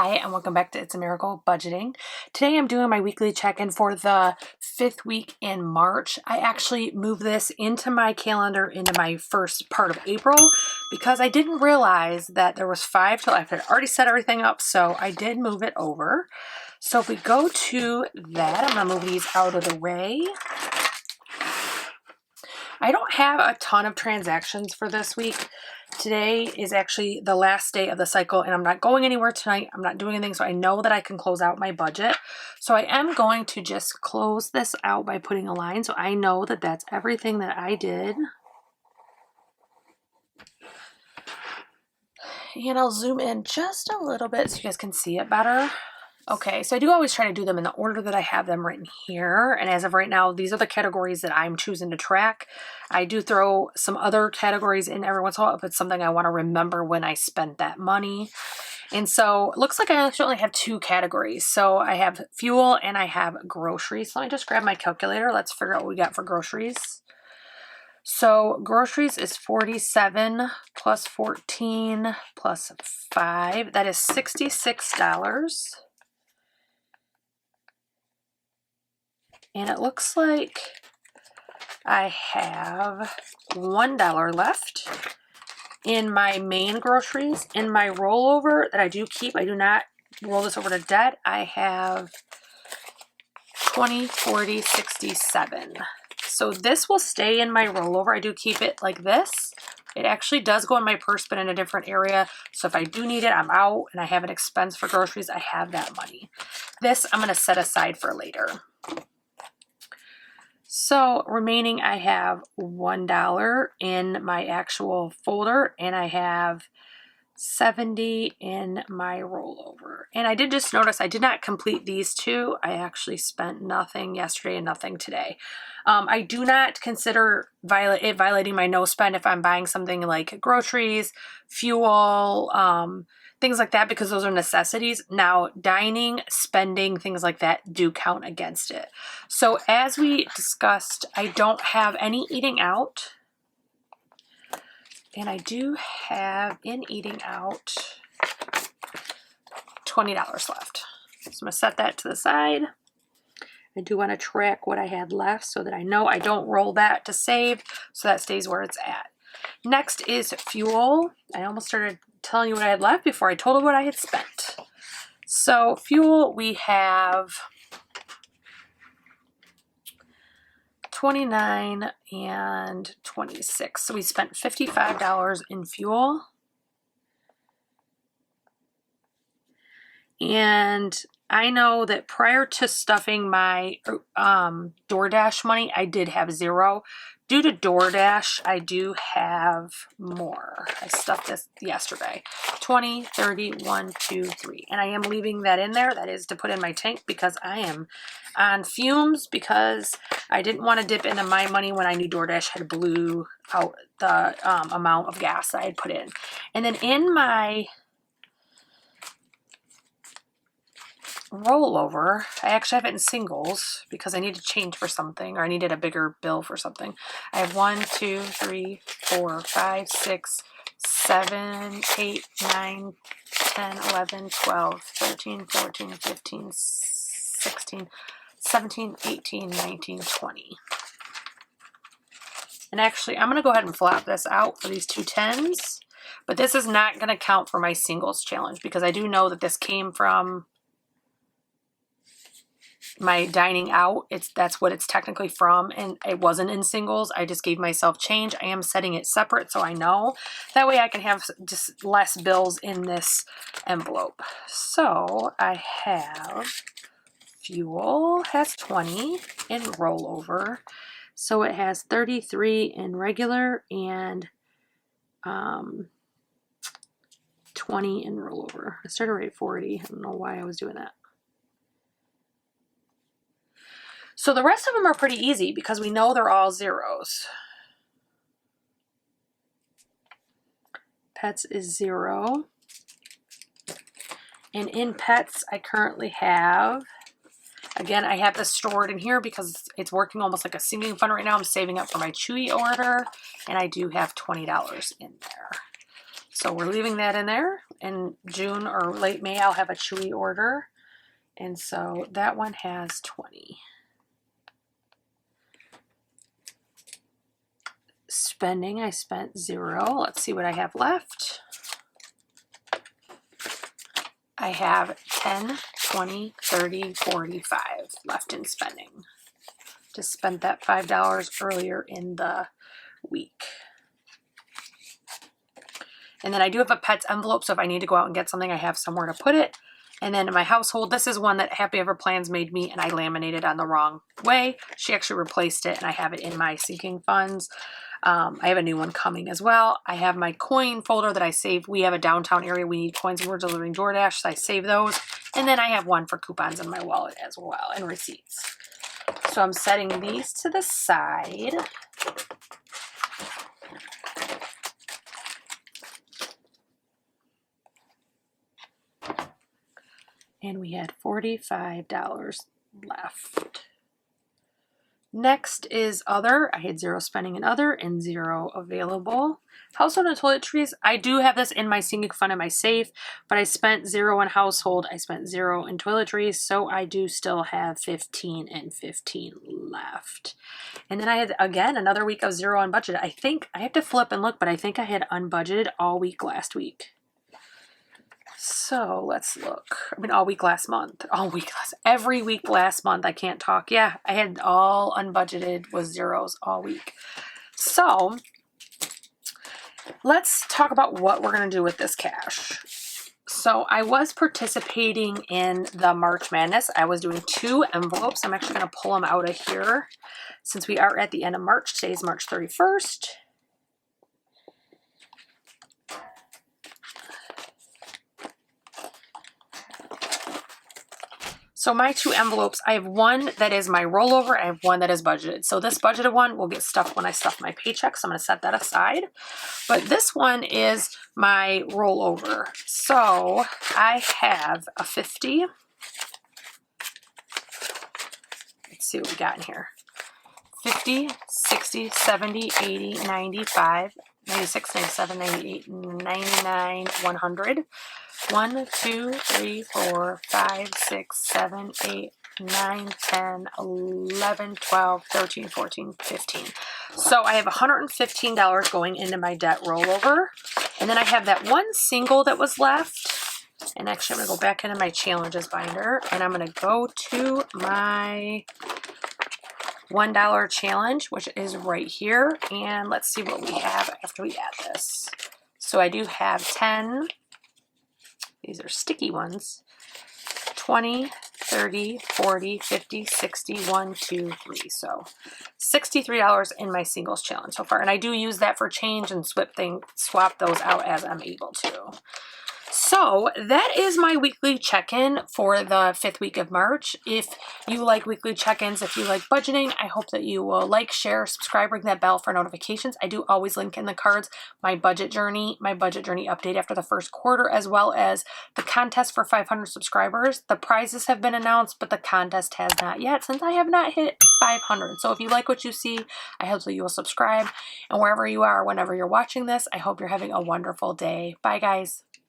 Hi, and welcome back to It's a Miracle Budgeting. Today I'm doing my weekly check-in for the 5th week in March. I actually moved this into my calendar into my first part of April because I didn't realize that there was 5 till I had already set everything up, so I did move it over. So if we go to that, I'm going to move these out of the way. I don't have a ton of transactions for this week. Today is actually the last day of the cycle and I'm not going anywhere tonight. I'm not doing anything, so I know that I can close out my budget. So I am going to just close this out by putting a line so I know that that's everything that I did. And I'll zoom in just a little bit so you guys can see it better. Okay, so I do always try to do them in the order that I have them written here. And as of right now, these are the categories that I'm choosing to track. I do throw some other categories in every once in a while if it's something I want to remember when I spent that money. And so it looks like I actually only have 2 categories. So I have fuel and I have groceries. So let me just grab my calculator. Let's figure out what we got for groceries. So groceries is 47 plus 14 plus 5. That is $66. And it looks like I have $1 left in my main groceries. In my rollover that I do keep, I do not roll this over to debt. I have 20, 40, 67. So this will stay in my rollover. I do keep it like this. It actually does go in my purse, but in a different area. So if I do need it, I'm out and I have an expense for groceries, I have that money. This I'm going to set aside for later. So remaining, I have $1 in my actual folder and I have 70 in my rollover. And I did just notice I did not complete these 2. I actually spent nothing yesterday and nothing today. I do not consider violating my no spend if I'm buying something like groceries, fuel, things like that, because those are necessities. Now, dining, spending, things like that do count against it. So as we discussed, I don't have any eating out. And I do have in eating out $20 left. So I'm going to set that to the side. I do want to track what I had left so that I know I don't roll that to save, so that stays where it's at. Next is fuel. I almost started telling you what I had left before I told you what I had spent. So fuel, we have 29 and 26. So we spent $55 in fuel. And I know that prior to stuffing my DoorDash money, I did have 0. Due to DoorDash, I do have more. I stuffed this yesterday. 20, 30, 1, 2, 3. And I am leaving that in there. That is to put in my tank because I am on fumes because I didn't want to dip into my money when I knew DoorDash had blew out the amount of gas that I had put in. And then in my rollover, I actually have it in singles because I need to change for something, or I needed a bigger bill for something. I have 1, 2, 3, 4, 5, 6, 7, 8, 9, 10, 11, 12, 13, 14, 15, 16, 17, 18, 19, 20. And actually, I'm going to go ahead and flop this out for these 2 10s, but this is not going to count for my singles challenge because I do know that this came from my dining out. That's what it's technically from, and it wasn't in singles. I just gave myself change. I am setting it separate so I know. That way I can have just less bills in this envelope. So I have fuel has 20 in rollover. So it has 33 in regular and 20 in rollover. I started right at 40. I don't know why I was doing that. So the rest of them are pretty easy because we know they're all zeros. Pets is 0. And in pets, I currently have, again, I have this stored in here because it's working almost like a sinking fund right now. I'm saving up for my Chewy order, and I do have $20 in there. So we're leaving that in there. In June or late May, I'll have a Chewy order. And so that one has 20. Spending, I spent 0. Let's see what I have left. I have 10, 20, 30, 45 left in spending. Just spent that $5 earlier in the week. And then I do have a pet's envelope, so if I need to go out and get something, I have somewhere to put it. And then in my household, this is one that Happy Ever Plans made me, and I laminated on the wrong way. She actually replaced it, and I have it in my sinking funds. I have a new one coming as well. I have my coin folder that I saved. We have a downtown area. We need coins and we're delivering DoorDash, so I save those. And then I have one for coupons in my wallet as well, and receipts. So I'm setting these to the side. And we had $45 left. Next is other. I had 0 spending in other and 0 available. Household and toiletries. I do have this in my sinking fund in my safe, but I spent 0 in household. I spent 0 in toiletries, so I do still have 15 and 15 left. And then I had, again, another week of 0 unbudgeted. I think, I have to flip and look, but I think I had unbudgeted all week last week. So let's look. I mean, all week last month. Every week last month. I can't talk. Yeah, I had all unbudgeted with 0s all week. So let's talk about what we're going to do with this cash. So I was participating in the March Madness. I was doing 2 envelopes. I'm actually going to pull them out of here since we are at the end of March. Today's March 31st. So my 2 envelopes, I have one that is my rollover, I have one that is budgeted. So this budgeted one will get stuffed when I stuff my paycheck, so I'm going to set that aside. But this one is my rollover. So I have a 50. Let's see what we got in here. 50, 60, 70, 80, 95, 96, 97, 98, 99, 100. 1, 2, 3, 4, 5, 6, 7, 8, 9, 10, 11, 12, 13, 14, 15. So I have $115 going into my debt rollover. And then I have that one single that was left. And actually I'm going to go back into my challenges binder. And I'm going to go to my $1 challenge, which is right here. And let's see what we have after we add this. So I do have 10. These are sticky ones. 20, 30, 40, 50, 60, 1, 2, 3. So $63 in my singles challenge so far. And I do use that for change and swap those out as I'm able to. So that is my weekly check-in for the 5th week of March. If you like weekly check-ins, if you like budgeting, I hope that you will like, share, subscribe, ring that bell for notifications. I do always link in the cards my budget journey update after the first quarter, as well as the contest for 500 subscribers. The prizes have been announced, but the contest has not yet since I have not hit 500. So if you like what you see, I hope that you will subscribe. And wherever you are, whenever you're watching this, I hope you're having a wonderful day. Bye, guys.